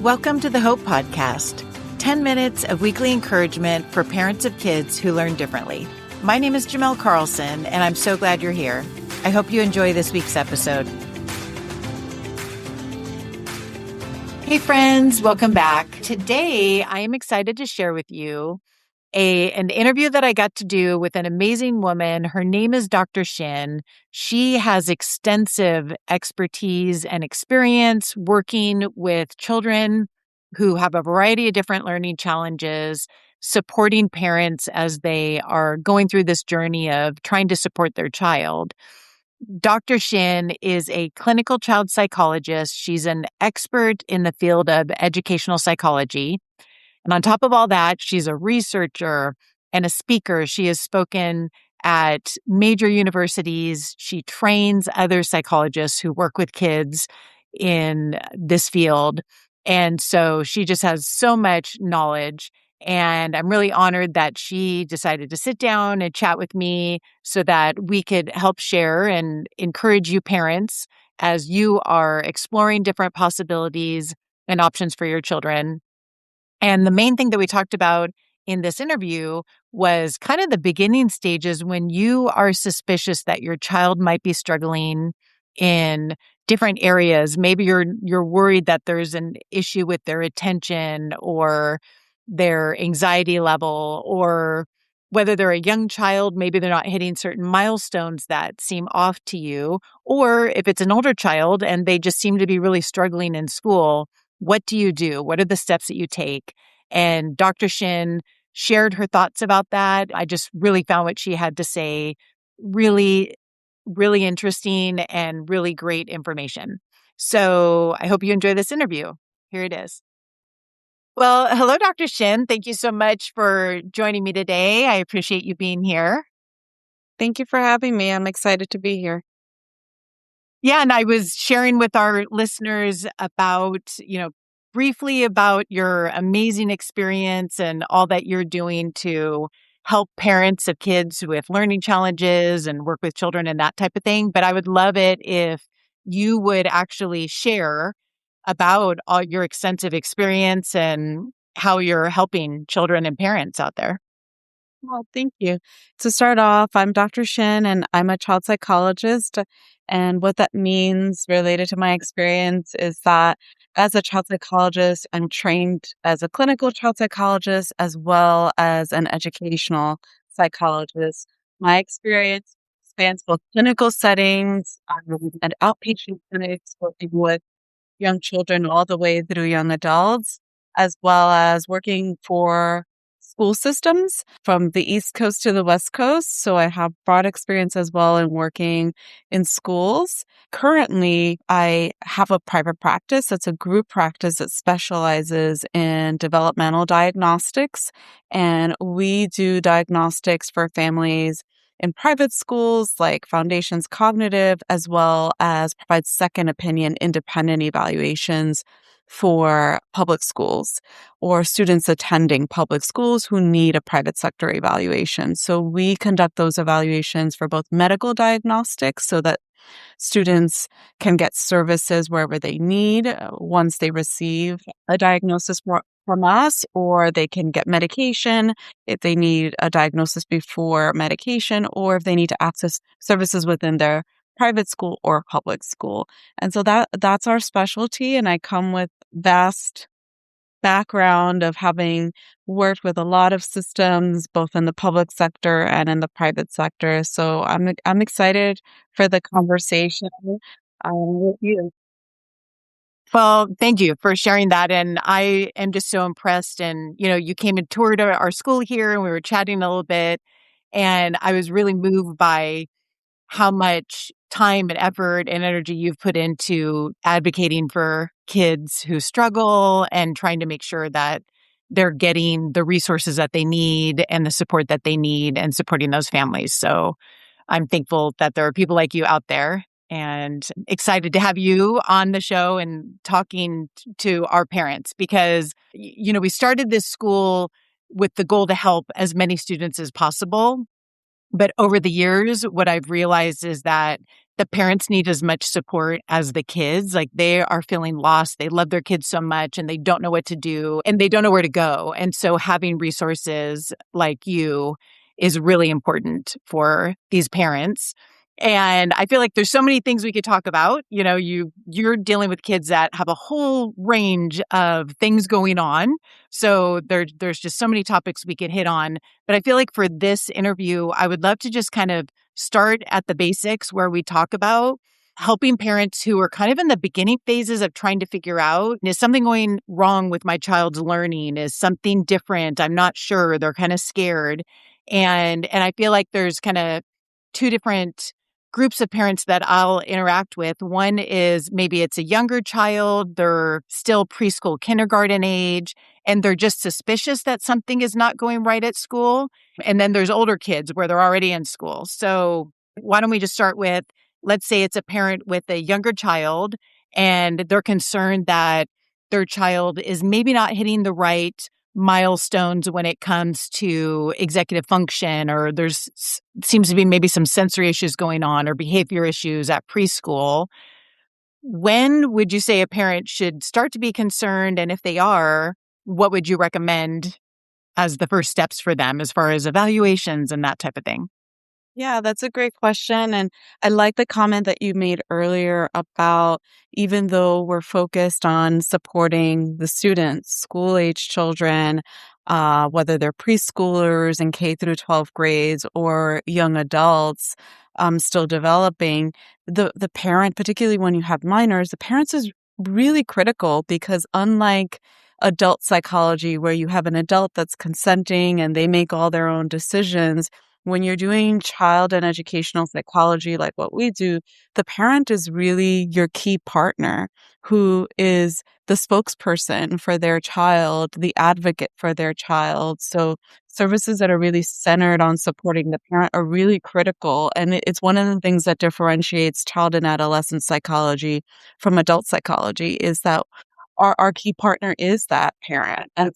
Welcome to the Hope Podcast, 10 minutes of weekly encouragement for parents of kids who learn differently. My name is Jimelle Carlson, and I'm so glad you're here. I hope you enjoy this week's episode. Hey friends, welcome back. Today, I am excited to share with you an interview that I got to do with an amazing woman. Her name is Dr. Shinn. She has extensive expertise and experience working with children who have a variety of different learning challenges, supporting parents as they are going through this journey of trying to support their child. Dr. Shinn is a clinical child psychologist. She's an expert in the field of educational psychology. And on top of all that, she's a researcher and a speaker. She has spoken at major universities. She trains other psychologists who work with kids in this field. And so she just has so much knowledge. And I'm really honored that she decided to sit down and chat with me so that we could help share and encourage you parents as you are exploring different possibilities and options for your children. And the main thing that we talked about in this interview was kind of the beginning stages when you are suspicious that your child might be struggling in different areas. Maybe you're worried that there's an issue with their attention or their anxiety level, or whether they're a young child, maybe they're not hitting certain milestones that seem off to you, or if it's an older child and they just seem to be really struggling in school. What do you do? What are the steps that you take? And Dr. Shinn shared her thoughts about that. I just really found what she had to say really, really interesting and really great information. So I hope you enjoy this interview. Here it is. Well, hello, Dr. Shinn. Thank you so much for joining me today. I appreciate you being here. Thank you for having me. I'm excited to be here. Yeah, and I was sharing with our listeners about, briefly about your amazing experience and all that you're doing to help parents of kids with learning challenges and work with children and that type of thing. But I would love it if you would actually share about all your extensive experience and how you're helping children and parents out there. Well, thank you. To start off, I'm Dr. Shinn, and I'm a child psychologist. And what that means related to my experience is that as a child psychologist, I'm trained as a clinical child psychologist as well as an educational psychologist. My experience spans both clinical settings and outpatient clinics working with young children all the way through young adults, as well as working for school systems from the East Coast to the West Coast. So I have broad experience as well in working in schools. Currently, I have a private practice. That's a group practice that specializes in developmental diagnostics. And we do diagnostics for families in private schools like Foundations Cognitive, as well as provide second opinion independent evaluations for public schools or students attending public schools who need a private sector evaluation. So we conduct those evaluations for both medical diagnostics so that students can get services wherever they need once they receive a diagnosis from us, or they can get medication if they need a diagnosis before medication, or if they need to access services within their private school or public school. And so that's our specialty. And I come with vast background of having worked with a lot of systems, both in the public sector and in the private sector. So I'm excited for the conversation with you. Well, thank you for sharing that. And I am just so impressed. And, you came and toured our school here and we were chatting a little bit. And I was really moved by how much time and effort and energy you've put into advocating for kids who struggle and trying to make sure that they're getting the resources that they need and the support that they need and supporting those families. So I'm thankful that there are people like you out there and excited to have you on the show and talking to our parents because, we started this school with the goal to help as many students as possible. But over the years, what I've realized is that the parents need as much support as the kids. Like they are feeling lost. They love their kids so much and they don't know what to do and they don't know where to go. And so having resources like you is really important for these parents. And I feel like there's so many things we could talk about. You know, you're dealing with kids that have a whole range of things going on. So there's just so many topics we could hit on. But I feel like for this interview, I would love to just kind of start at the basics where we talk about helping parents who are kind of in the beginning phases of trying to figure out, is something going wrong with my child's learning? Is something different? I'm not sure. They're kind of scared. And I feel like there's kind of two different groups of parents that I'll interact with. One is maybe it's a younger child, they're still preschool, kindergarten age, and they're just suspicious that something is not going right at school. And then there's older kids where they're already in school. So why don't we just start with, let's say it's a parent with a younger child and they're concerned that their child is maybe not hitting the right milestones when it comes to executive function, or there's seems to be maybe some sensory issues going on or behavior issues at preschool. When would you say a parent should start to be concerned? And if they are, what would you recommend as the first steps for them as far as evaluations and that type of thing? Yeah, that's a great question. And I like the comment that you made earlier about even though we're focused on supporting the students, school age children, whether they're preschoolers in K through 12 grades or young adults still developing, the parent, particularly when you have minors, the parents is really critical because unlike adult psychology, where you have an adult that's consenting and they make all their own decisions, when you're doing child and educational psychology, like what we do, the parent is really your key partner who is the spokesperson for their child, the advocate for their child. So services that are really centered on supporting the parent are really critical. And it's one of the things that differentiates child and adolescent psychology from adult psychology is that our key partner is that parent. And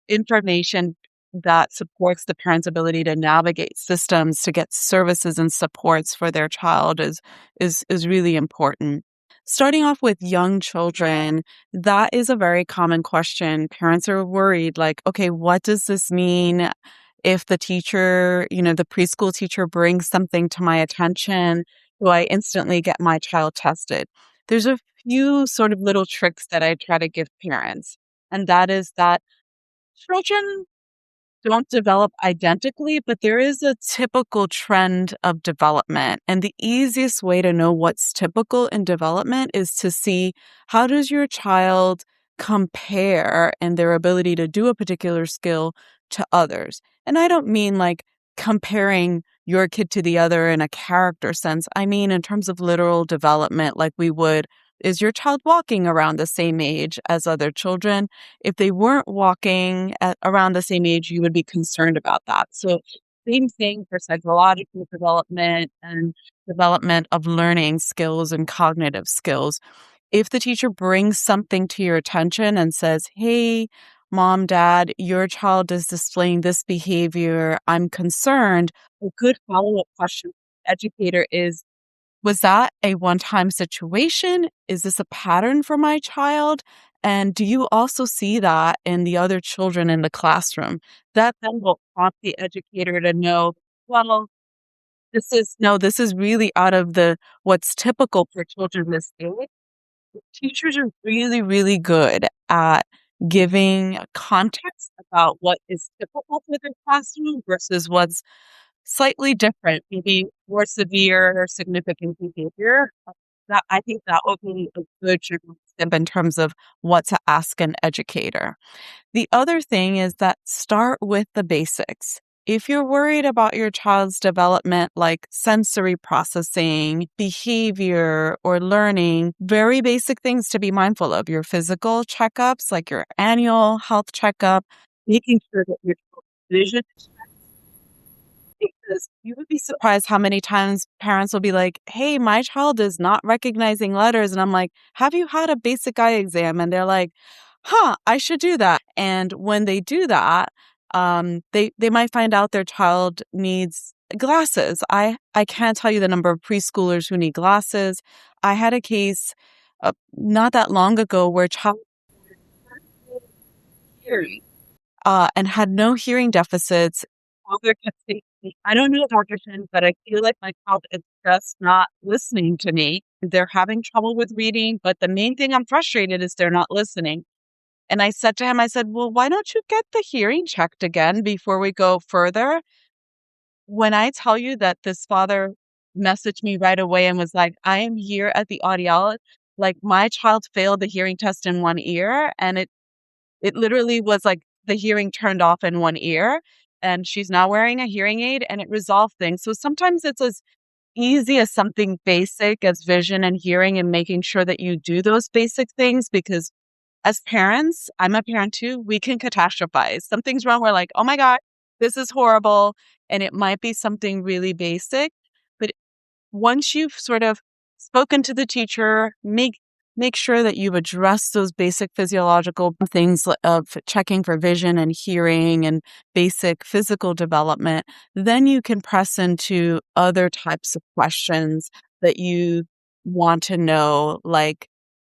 information that supports the parent's ability to navigate systems to get services and supports for their child is really important. Starting off with young children, that is a very common question. Parents are worried, like, okay, what does this mean if the teacher, the preschool teacher brings something to my attention? Do I instantly get my child tested? There's a few sort of little tricks that I try to give parents, and that is that children don't develop identically, but there is a typical trend of development. And the easiest way to know what's typical in development is to see how does your child compare in their ability to do a particular skill to others. And I don't mean like comparing your kid to the other in a character sense. I mean in terms of literal development, like we would, is your child walking around the same age as other children? If they weren't walking at around the same age, you would be concerned about that. So same thing for psychological development and development of learning skills and cognitive skills. If the teacher brings something to your attention and says, hey, mom, dad, your child is displaying this behavior, I'm concerned, a good follow-up question for the educator is, was that a one-time situation? Is this a pattern for my child? And do you also see that in the other children in the classroom? That then will prompt the educator to know, well, this is really out of the what's typical for children this age. Teachers are really, really good at giving context about what is typical for their classroom versus what's slightly different, maybe more severe or significant behavior. That I think that would be a good general tip in terms of what to ask an educator. The other thing is that start with the basics. If you're worried about your child's development, like sensory processing, behavior, or learning, very basic things to be mindful of. Your physical checkups, like your annual health checkup, making sure that your child's vision is because you would be surprised how many times parents will be like, hey, my child is not recognizing letters. And I'm like, have you had a basic eye exam? And they're like, huh, I should do that. And when they do that, They might find out their child needs glasses. I can't tell you the number of preschoolers who need glasses. I had a case not that long ago where a child hearing and had no hearing deficits. Father kept saying, I don't know, Dr. Shinn, but I feel like my child is just not listening to me. They're having trouble with reading, but the main thing I'm frustrated is they're not listening. And I said to him, I said, well, why don't you get the hearing checked again before we go further? When I tell you that this father messaged me right away and was like, I am here at the audiologist. Like my child failed the hearing test in one ear, and it literally was like the hearing turned off in one ear, and she's now wearing a hearing aid, and it resolved things. So sometimes it's as easy as something basic as vision and hearing, and making sure that you do those basic things, because as parents, I'm a parent too, we can catastrophize. Something's wrong. We're like, oh my God, this is horrible. And it might be something really basic. But once you've sort of spoken to the teacher, make sure that you've addressed those basic physiological things of checking for vision and hearing and basic physical development, then you can press into other types of questions that you want to know, like,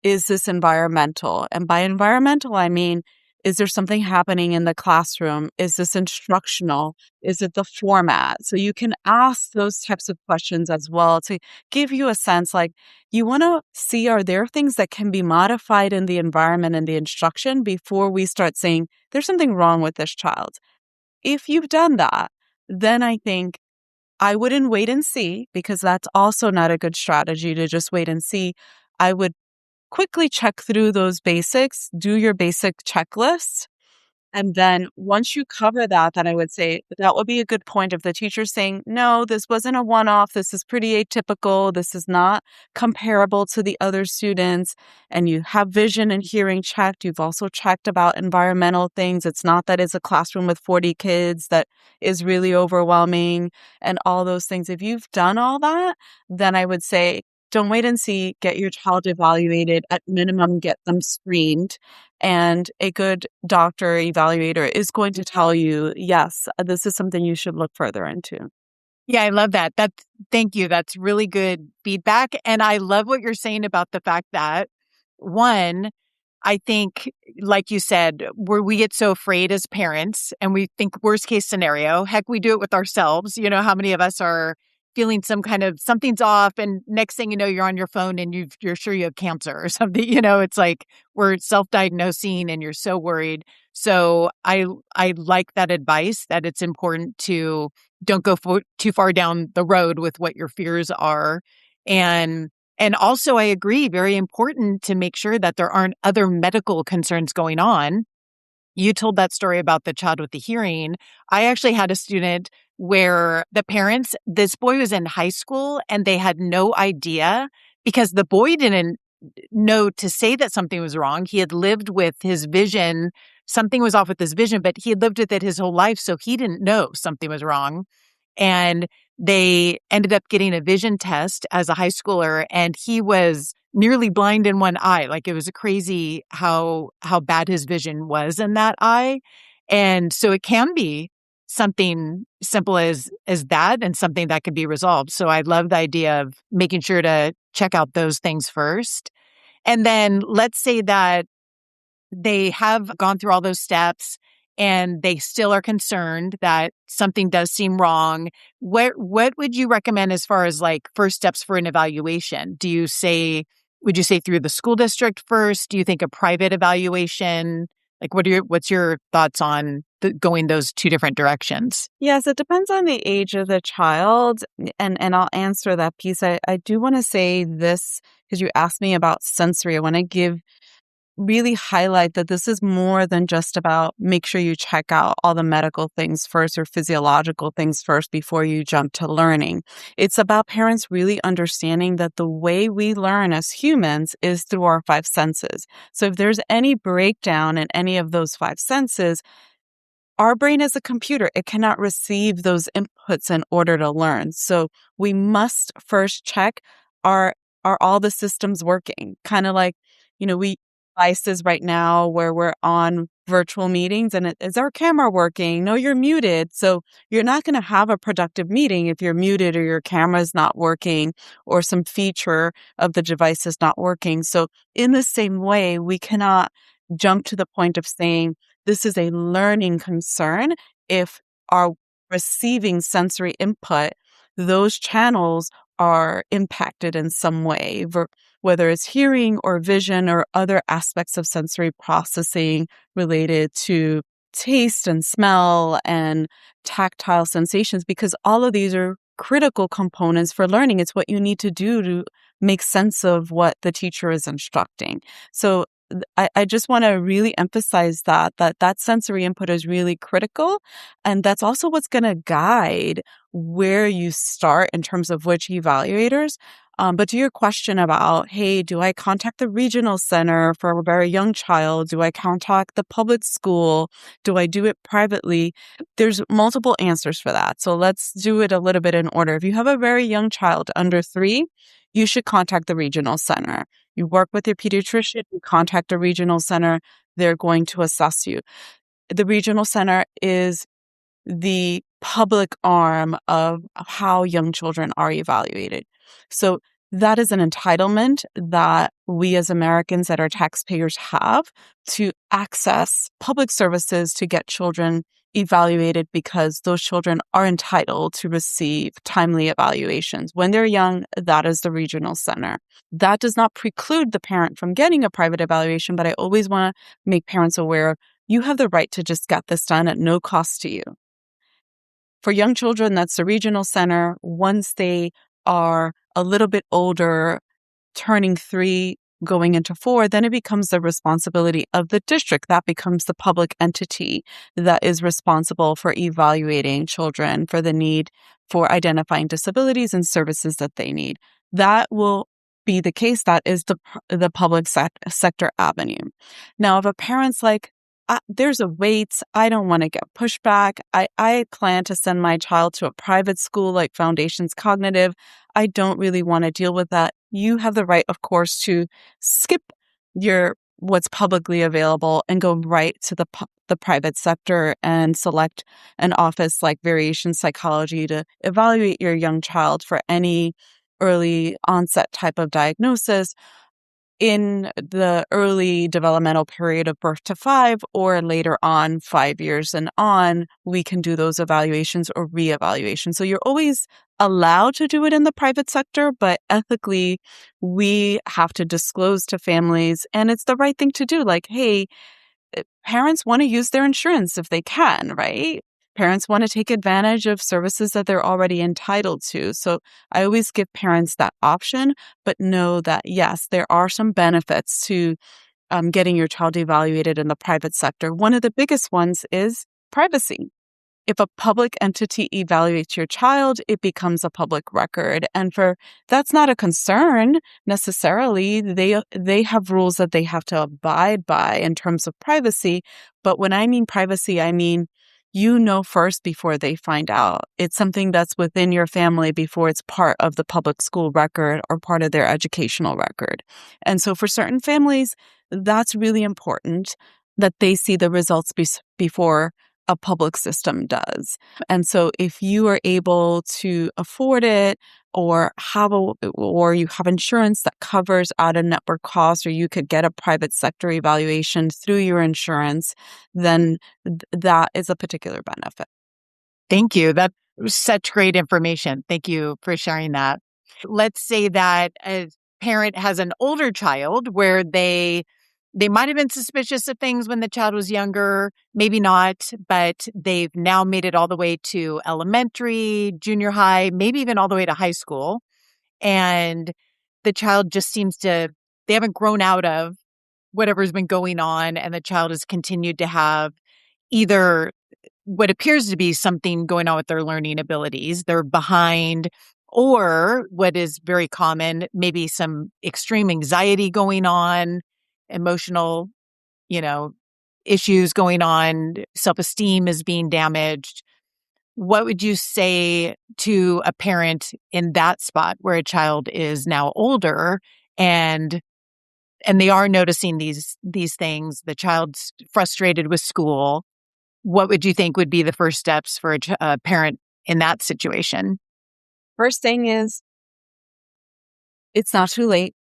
is this environmental? And by environmental, I mean, is there something happening in the classroom? Is this instructional? Is it the format? So you can ask those types of questions as well to give you a sense, like, you want to see, are there things that can be modified in the environment and the instruction before we start saying there's something wrong with this child? If you've done that, then I think I wouldn't wait and see, because that's also not a good strategy to just wait and see. I would quickly check through those basics, do your basic checklist. And then once you cover that, then I would say that would be a good point. If the teacher's saying, no, this wasn't a one-off, this is pretty atypical, this is not comparable to the other students, and you have vision and hearing checked, you've also checked about environmental things. It's not that it's a classroom with 40 kids that is really overwhelming and all those things. If you've done all that, then I would say, don't wait and see, get your child evaluated. At minimum, get them screened. And a good doctor evaluator is going to tell you, yes, this is something you should look further into. Yeah, I love that. Thank you. That's really good feedback. And I love what you're saying about the fact that, one, I think, like you said, where we get so afraid as parents and we think worst case scenario, heck, we do it with ourselves. You know, how many of us are feeling some kind of something's off, and next thing you know, you're on your phone and you're sure you have cancer or something. You know, it's like we're self-diagnosing and you're so worried. So I like that advice, that it's important to don't go too far down the road with what your fears are. And also, I agree, very important to make sure that there aren't other medical concerns going on. You told that story about the child with the hearing. I actually had a student where the parents, this boy was in high school and they had no idea, because the boy didn't know to say that something was wrong. He had lived with his vision. Something was off with his vision, but he had lived with it his whole life. So he didn't know something was wrong. And they ended up getting a vision test as a high schooler, and he was nearly blind in one eye. Like, it was crazy how bad his vision was in that eye. And so it can be something simple as that, and something that could be resolved. So I love the idea of making sure to check out those things first. And then let's say that they have gone through all those steps and they still are concerned that something does seem wrong. What would you recommend as far as like first steps for an evaluation? Would you say through the school district first? Do you think a private evaluation? Like, what's your thoughts on going those two different directions? Yes, it depends on the age of the child. And I'll answer that piece. I do want to say this, because you asked me about sensory. I want to really highlight that this is more than just about make sure you check out all the medical things first or physiological things first before you jump to learning. It's about parents really understanding that the way we learn as humans is through our five senses. So if there's any breakdown in any of those five senses, our brain is a computer. It cannot receive those inputs in order to learn. So we must first check, are all the systems working? Kind of like, we devices right now where we're on virtual meetings and is our camera working? No, you're muted. So you're not going to have a productive meeting if you're muted or your camera is not working or some feature of the device is not working. So in the same way, we cannot jump to the point of saying this is a learning concern if our receiving sensory input, those channels are impacted in some way, whether it's hearing or vision or other aspects of sensory processing related to taste and smell and tactile sensations, because all of these are critical components for learning. It's what you need to do to make sense of what the teacher is instructing. So I just want to really emphasize that sensory input is really critical. And that's also what's going to guide where you start in terms of which evaluators. But to your question about, hey, do I contact the regional center for a very young child? Do I contact the public school? Do I do it privately? There's multiple answers for that. So let's do it a little bit in order. If you have a very young child under 3, you should contact the regional center. You work with your pediatrician, you contact a regional center, they're going to assess you. The regional center is the public arm of how young children are evaluated. So that is an entitlement that we as Americans, that our taxpayers have to access public services to get children evaluated, because those children are entitled to receive timely evaluations. When they're young, that is the regional center. That does not preclude the parent from getting a private evaluation, but I always want to make parents aware you have the right to just get this done at no cost to you. For young children, that's the regional center. Once they are a little bit older, turning 3, going into 4, then it becomes the responsibility of the district. That becomes the public entity that is responsible for evaluating children for the need for identifying disabilities and services that they need. That will be the case. That is the public sector avenue. Now, if a parent's like, there's a wait, I don't want to get pushback, I plan to send my child to a private school like Foundations Cognitive, I don't really want to deal with that. You have the right, of course, to skip what's publicly available and go right to the private sector and select an office like Variation Psychology to evaluate your young child for any early onset type of diagnosis in the early developmental period of birth to 5, or later on 5 years and on, we can do those evaluations or reevaluations. So you're always allowed to do it in the private sector, but ethically, we have to disclose to families, and it's the right thing to do. Like, hey, parents want to use their insurance if they can, right? Parents want to take advantage of services that they're already entitled to. So I always give parents that option, but know that, yes, there are some benefits to getting your child evaluated in the private sector. One of the biggest ones is privacy. If a public entity evaluates your child, it becomes a public record. And that's not a concern necessarily. They have rules that they have to abide by in terms of privacy. But when I mean privacy, I mean first before they find out. It's something that's within your family before it's part of the public school record or part of their educational record. And so for certain families, that's really important that they see the results before a public system does. And so if you are able to afford it, or you have insurance that covers out-of-network costs, or you could get a private sector evaluation through your insurance, then that is a particular benefit. Thank you. That was such great information. Thank you for sharing that. Let's say that a parent has an older child where they might have been suspicious of things when the child was younger, maybe not, but they've now made it all the way to elementary, junior high, maybe even all the way to high school. And the child just they haven't grown out of whatever's been going on, and the child has continued to have either what appears to be something going on with their learning abilities. They're behind, or what is very common, maybe some extreme anxiety going on, emotional, issues going on, self-esteem is being damaged. What would you say to a parent in that spot where a child is now older and and they are noticing these things, the child's frustrated with school, what would you think would be the first steps for a parent in that situation? First thing is, it's not too late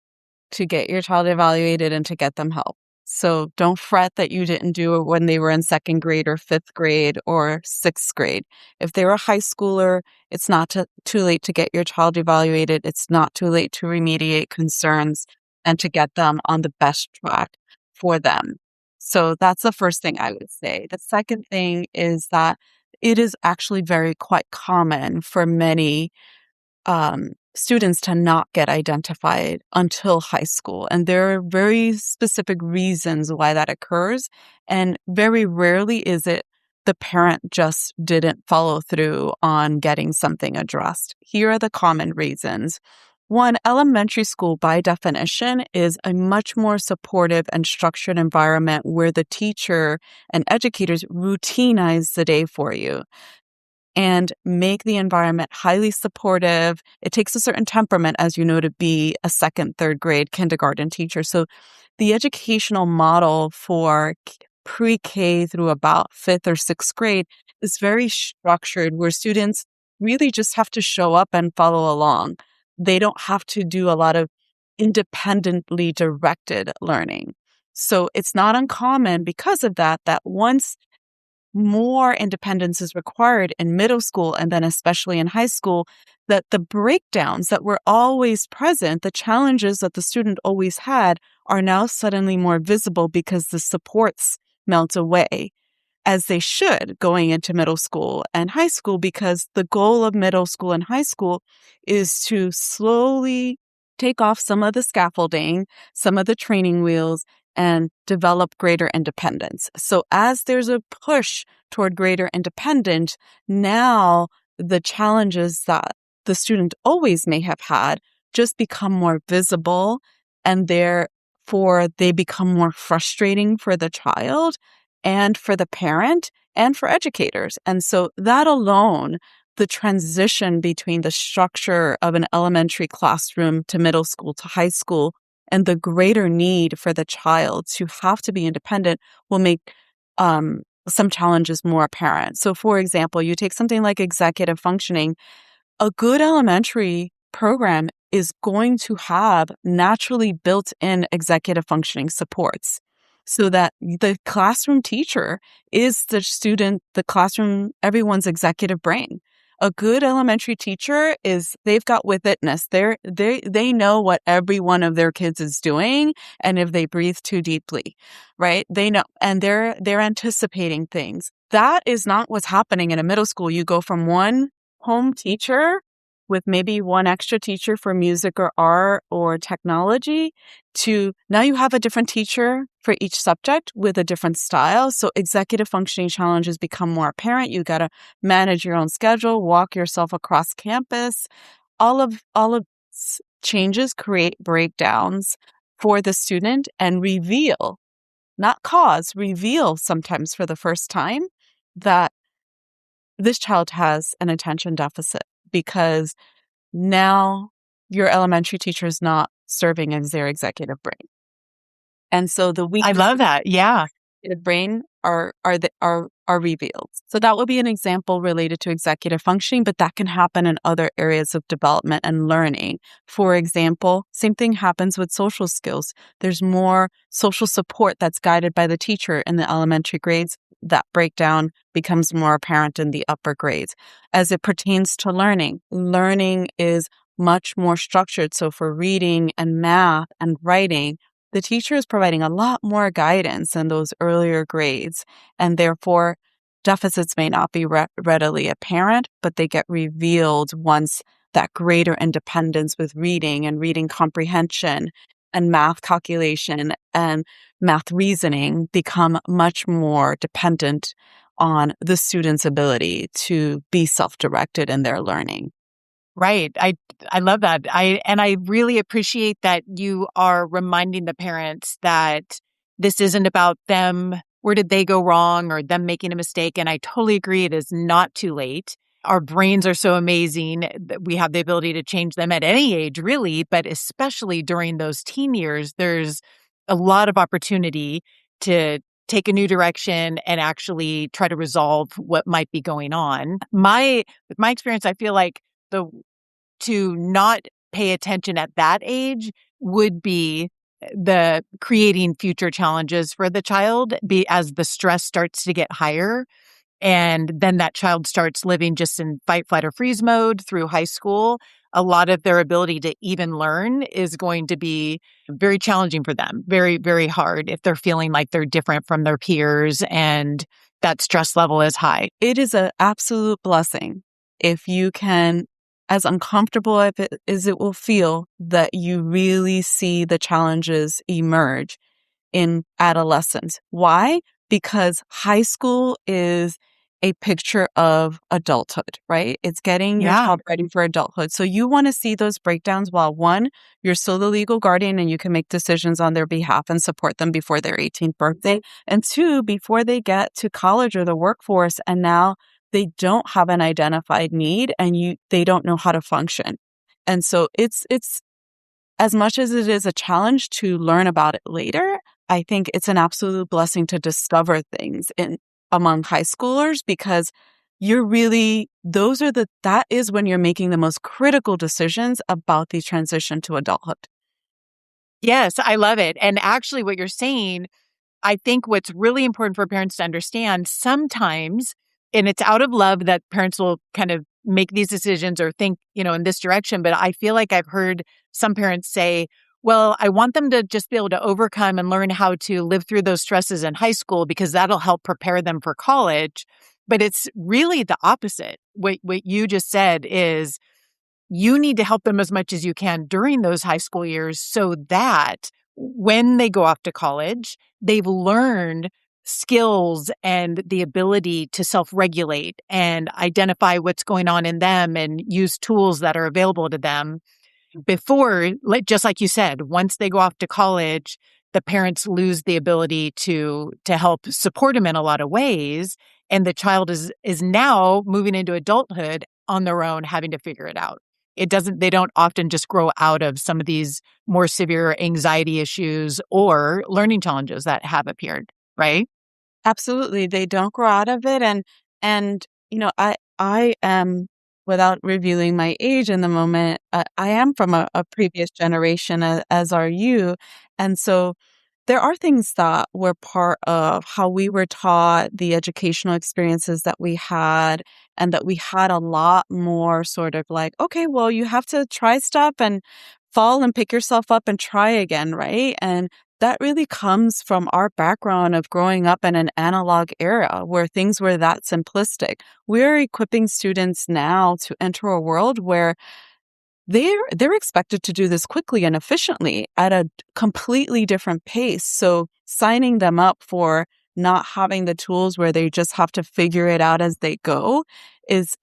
to get your child evaluated and to get them help. So don't fret that you didn't do it when they were in second grade or fifth grade or sixth grade. If they were a high schooler, it's not too late to get your child evaluated. It's not too late to remediate concerns and to get them on the best track for them. So that's the first thing I would say. The second thing is that it is actually very quite common for many students to not get identified until high school. And there are very specific reasons why that occurs. And very rarely is it the parent just didn't follow through on getting something addressed. Here are the common reasons. One, elementary school, by definition, is a much more supportive and structured environment where the teacher and educators routinize the day for you and make the environment highly supportive. It takes a certain temperament, as you know, to be a second, third grade kindergarten teacher. So the educational model for pre-K through about fifth or sixth grade is very structured, where students really just have to show up and follow along. They don't have to do a lot of independently directed learning. So it's not uncommon because of that, that once more independence is required in middle school and then especially in high school, that the breakdowns that were always present, the challenges that the student always had, are now suddenly more visible because the supports melt away, as they should, going into middle school and high school, because the goal of middle school and high school is to slowly take off some of the scaffolding, some of the training wheels, and develop greater independence. So as there's a push toward greater independence, now the challenges that the student always may have had just become more visible, and therefore they become more frustrating for the child and for the parent and for educators. And so that alone, the transition between the structure of an elementary classroom to middle school to high school and the greater need for the child to have to be independent, will make some challenges more apparent. So, for example, you take something like executive functioning. A good elementary program is going to have naturally built-in executive functioning supports, so that the classroom teacher is the classroom, everyone's executive brain. A good elementary teacher they've got with itness. They know what every one of their kids is doing, and if they breathe too deeply, right? They know, and they're anticipating things. That is not what's happening in a middle school. You go from one home teacher with maybe one extra teacher for music or art or technology to now you have a different teacher for each subject with a different style. So executive functioning challenges become more apparent. You got to manage your own schedule, walk yourself across campus. All of changes create breakdowns for the student and reveal sometimes for the first time that this child has an attention deficit, because now your elementary teacher is not serving as their executive brain. And so the I weaknesses love that. Yeah. the brain are revealed. So that would be an example related to executive functioning, but that can happen in other areas of development and learning. For example, same thing happens with social skills. There's more social support that's guided by the teacher in the elementary grades. That breakdown becomes more apparent in the upper grades. As it pertains to learning, learning is much more structured. So for reading and math and writing, the teacher is providing a lot more guidance in those earlier grades, and therefore deficits may not be readily apparent, but they get revealed once that greater independence with reading and reading comprehension and math calculation and math reasoning become much more dependent on the student's ability to be self-directed in their learning. Right. I love that. I really appreciate that you are reminding the parents that this isn't about them. Where did they go wrong, or them making a mistake? And I totally agree. It is not too late. Our brains are so amazing that we have the ability to change them at any age, really, but especially during those teen years, there's a lot of opportunity to take a new direction and actually try to resolve what might be going on. With my experience, I feel like the to not pay attention at that age would be the creating future challenges for the child be as the stress starts to get higher. And then that child starts living just in fight, flight, or freeze mode through high school. A lot of their ability to even learn is going to be very challenging for them, very, very hard if they're feeling like they're different from their peers and that stress level is high. It is an absolute blessing if you can, as uncomfortable as it will feel, that you really see the challenges emerge in adolescence. Why? Because high school is a picture of adulthood, right? It's getting your Yeah. child ready for adulthood. So you want to see those breakdowns while one, you're still the legal guardian and you can make decisions on their behalf and support them before their 18th birthday. And two, before they get to college or the workforce and now they don't have an identified need and they don't know how to function. And so it's as much as it is a challenge to learn about it later, I think it's an absolute blessing to discover things among high schoolers because that is when you're making the most critical decisions about the transition to adulthood. Yes, I love it. And actually, what you're saying, I think what's really important for parents to understand sometimes, and it's out of love that parents will kind of make these decisions or think, in this direction. But I feel like I've heard some parents say, well, I want them to just be able to overcome and learn how to live through those stresses in high school because that'll help prepare them for college. But it's really the opposite. What you just said is you need to help them as much as you can during those high school years so that when they go off to college, they've learned skills and the ability to self-regulate and identify what's going on in them and use tools that are available to them before, just like you said, once they go off to college, the parents lose the ability to help support them in a lot of ways, and the child is now moving into adulthood on their own, having to figure it out. They don't often just grow out of some of these more severe anxiety issues or learning challenges that have appeared, right? Absolutely. They don't grow out of it. I am, without revealing my age in the moment, I am from a previous generation, as are you. And so there are things that were part of how we were taught, the educational experiences that we had, and that we had a lot more sort of like, okay, well, you have to try stuff and fall and pick yourself up and try again, right? And that really comes from our background of growing up in an analog era where things were that simplistic. We're equipping students now to enter a world where they're expected to do this quickly and efficiently at a completely different pace. So signing them up for not having the tools where they just have to figure it out as they go is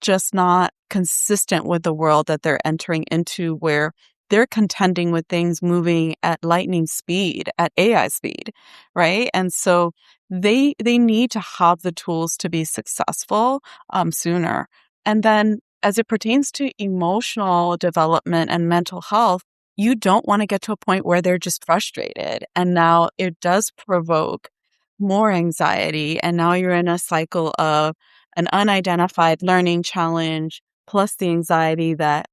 just not consistent with the world that they're entering into, where they're contending with things moving at lightning speed, at AI speed, right? And so they need to have the tools to be successful sooner. And then as it pertains to emotional development and mental health, you don't want to get to a point where they're just frustrated. And now it does provoke more anxiety. And now you're in a cycle of an unidentified learning challenge, plus the anxiety that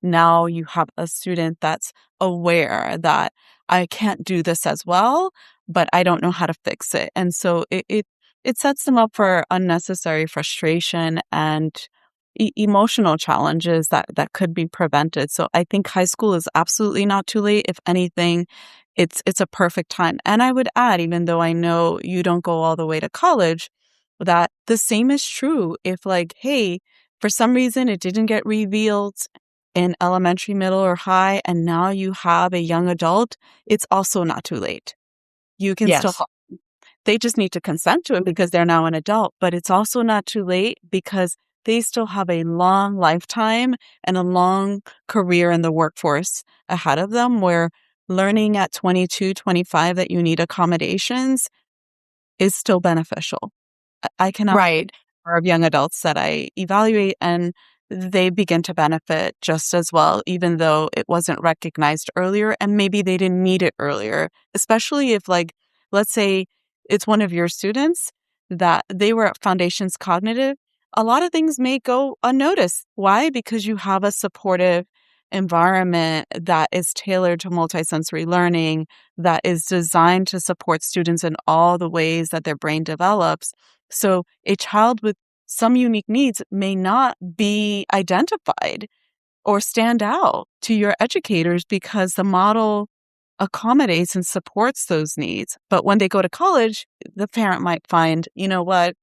now you have a student that's aware that I can't do this as well, but I don't know how to fix it. And so it sets them up for unnecessary frustration and emotional challenges that could be prevented. So I think high school is absolutely not too late. If anything, it's a perfect time. And I would add, even though I know you don't go all the way to college, that the same is true if like, hey, for some reason it didn't get revealed in elementary, middle, or high, and now you have a young adult, it's also not too late. You can still Yes. they just need to consent to it because they're now an adult, but it's also not too late because they still have a long lifetime and a long career in the workforce ahead of them, where learning at 22, 25 that you need accommodations is still beneficial. I cannot Right. of young adults that I evaluate and they begin to benefit just as well, even though it wasn't recognized earlier and maybe they didn't need it earlier. Especially if, like, let's say it's one of your students that they were at Foundations Cognitive, a lot of things may go unnoticed. Why? Because you have a supportive environment that is tailored to multisensory learning, that is designed to support students in all the ways that their brain develops. So a child with some unique needs may not be identified or stand out to your educators because the model accommodates and supports those needs. But when they go to college, the parent might find, you know what,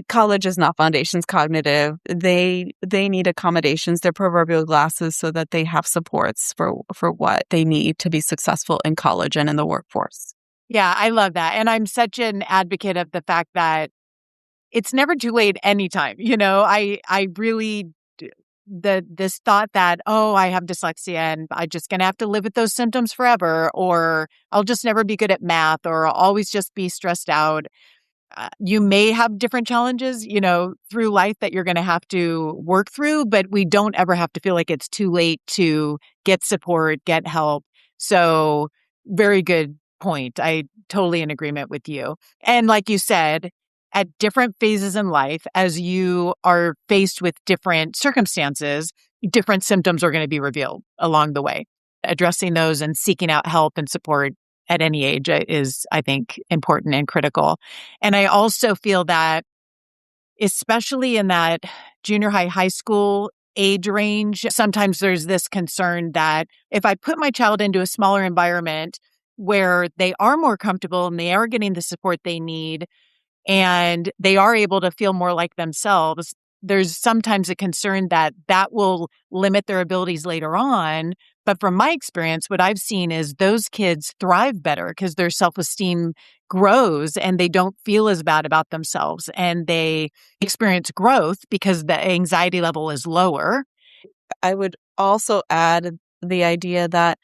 college is not Foundations Cognitive. They need accommodations, their proverbial glasses, so that they have supports for what they need to be successful in college and in the workforce. Yeah, I love that. And I'm such an advocate of the fact that it's never too late anytime. I really this thought that, oh, I have dyslexia and I'm just going to have to live with those symptoms forever, or I'll just never be good at math, or I'll always just be stressed out. You may have different challenges, through life that you're going to have to work through, but we don't ever have to feel like it's too late to get support, get help. So, very good point. I totally in agreement with you. And like you said, at different phases in life, as you are faced with different circumstances, different symptoms are going to be revealed along the way. Addressing those and seeking out help and support at any age is, I think, important and critical. And I also feel that, especially in that junior high, high school age range, sometimes there's this concern that if I put my child into a smaller environment where they are more comfortable and they are getting the support they need, and they are able to feel more like themselves, there's sometimes a concern that that will limit their abilities later on. But from my experience, what I've seen is those kids thrive better because their self-esteem grows and they don't feel as bad about themselves, and they experience growth because the anxiety level is lower. I would also add the idea that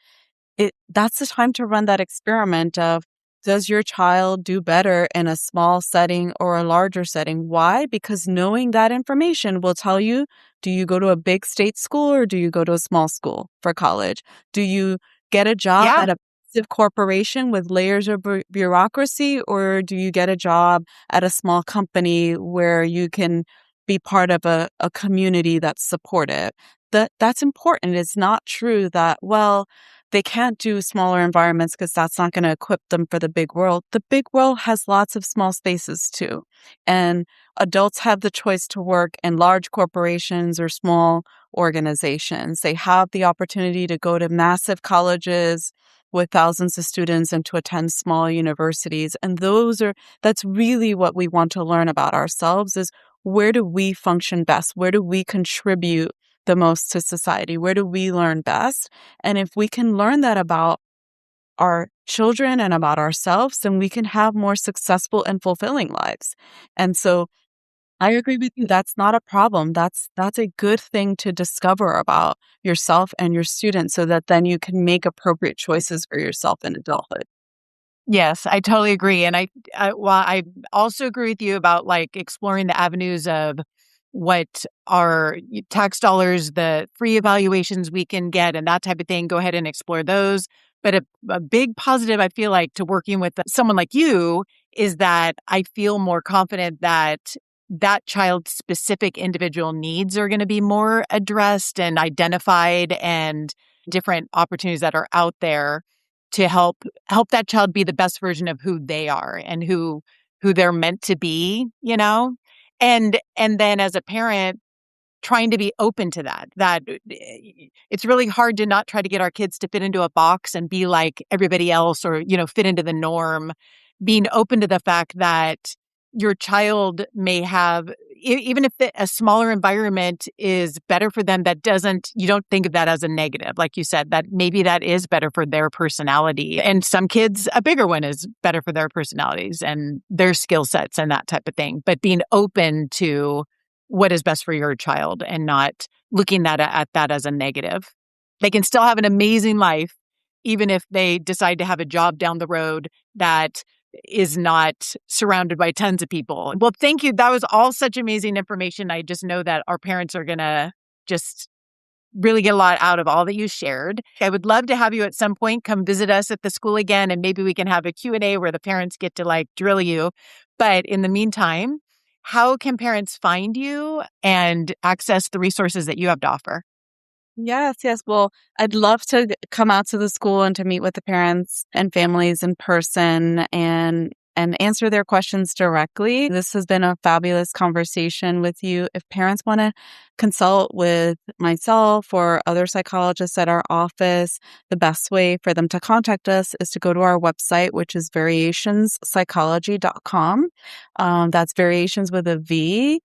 that's the time to run that experiment of, does your child do better in a small setting or a larger setting? Why? Because knowing that information will tell you, do you go to a big state school or do you go to a small school for college? Do you get a job Yeah. at a massive corporation with layers of bureaucracy, or do you get a job at a small company where you can be part of a community that's supportive? That's important. It's not true that, well, they can't do smaller environments because that's not going to equip them for the big world. The big world has lots of small spaces too. And adults have the choice to work in large corporations or small organizations. They have the opportunity to go to massive colleges with thousands of students and to attend small universities. And that's really what we want to learn about ourselves, is where do we function best? Where do we contribute the most to society? Where do we learn best? And if we can learn that about our children and about ourselves, then we can have more successful and fulfilling lives. And so I agree with you. That's not a problem. That's a good thing to discover about yourself and your students so that then you can make appropriate choices for yourself in adulthood. Yes, I totally agree. And while I also agree with you about like exploring the avenues of what are tax dollars, the free evaluations we can get and that type of thing, go ahead and explore those. But a big positive I feel like to working with someone like you is that I feel more confident that that child's specific individual needs are going to be more addressed and identified, and different opportunities that are out there to help that child be the best version of who they are and who they're meant to be. And then as a parent, trying to be open to that it's really hard to not try to get our kids to fit into a box and be like everybody else, or fit into the norm. Being open to the fact that your child may have even if a smaller environment is better for them, you don't think of that as a negative. Like you said, that maybe that is better for their personality, and some kids a bigger one is better for their personalities and their skill sets and that type of thing. But being open to what is best for your child and not looking at that as a negative. They can still have an amazing life, even if they decide to have a job down the road that is not surrounded by tons of people. Well, thank you. That was all such amazing information. I just know that our parents are going to just really get a lot out of all that you shared. I would love to have you at some point come visit us at the school again, and maybe we can have a Q&A where the parents get to like drill you. But in the meantime, how can parents find you and access the resources that you have to offer? Yes, yes. Well, I'd love to come out to the school and to meet with the parents and families in person and answer their questions directly. This has been a fabulous conversation with you. If parents want to consult with myself or other psychologists at our office, the best way for them to contact us is to go to our website, which is variationspsychology.com. That's variations with a V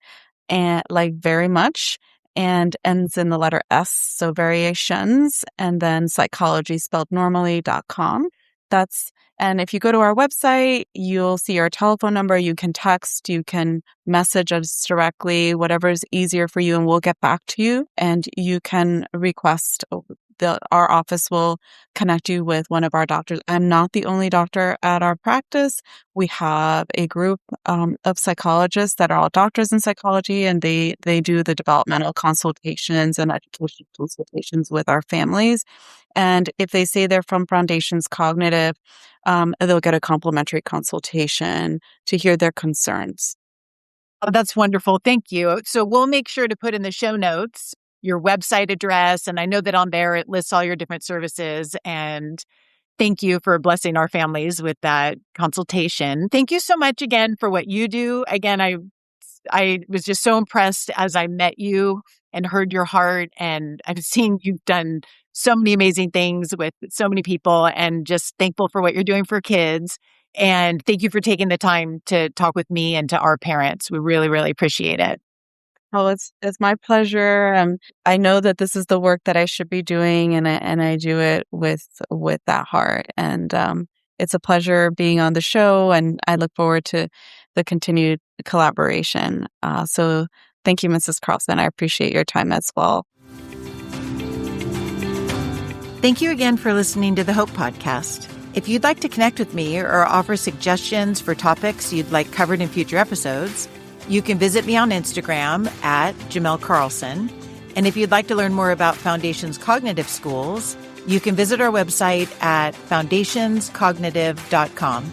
and like very much, and ends in the letter S. So variations and then psychology spelled normally.com. And if you go to our website, you'll see our telephone number. You can text, you can message us directly, whatever is easier for you, and we'll get back to you. And you can request our office will connect you with one of our doctors. I'm not the only doctor at our practice. We have a group of psychologists that are all doctors in psychology, and they do the developmental consultations and education consultations with our families. And if they say they're from Foundations Cognitive, they'll get a complimentary consultation to hear their concerns. Oh, that's wonderful. Thank you. So we'll make sure to put in the show notes your website address. And I know that on there it lists all your different services. And thank you for blessing our families with that consultation. Thank you so much again for what you do. Again, I was just so impressed as I met you and heard your heart. And I've seen you've done so many amazing things with so many people, and just thankful for what you're doing for kids. And thank you for taking the time to talk with me and to our parents. We really, really appreciate it. Oh, it's my pleasure. I know that this is the work that I should be doing, and I do it with that heart. And it's a pleasure being on the show, and I look forward to the continued collaboration. So thank you, Mrs. Carlson. I appreciate your time as well. Thank you again for listening to the Hope Podcast. If you'd like to connect with me or offer suggestions for topics you'd like covered in future episodes, you can visit me on Instagram at Jimelle Carlson. And if you'd like to learn more about Foundations Cognitive Schools, you can visit our website at foundationscognitive.com.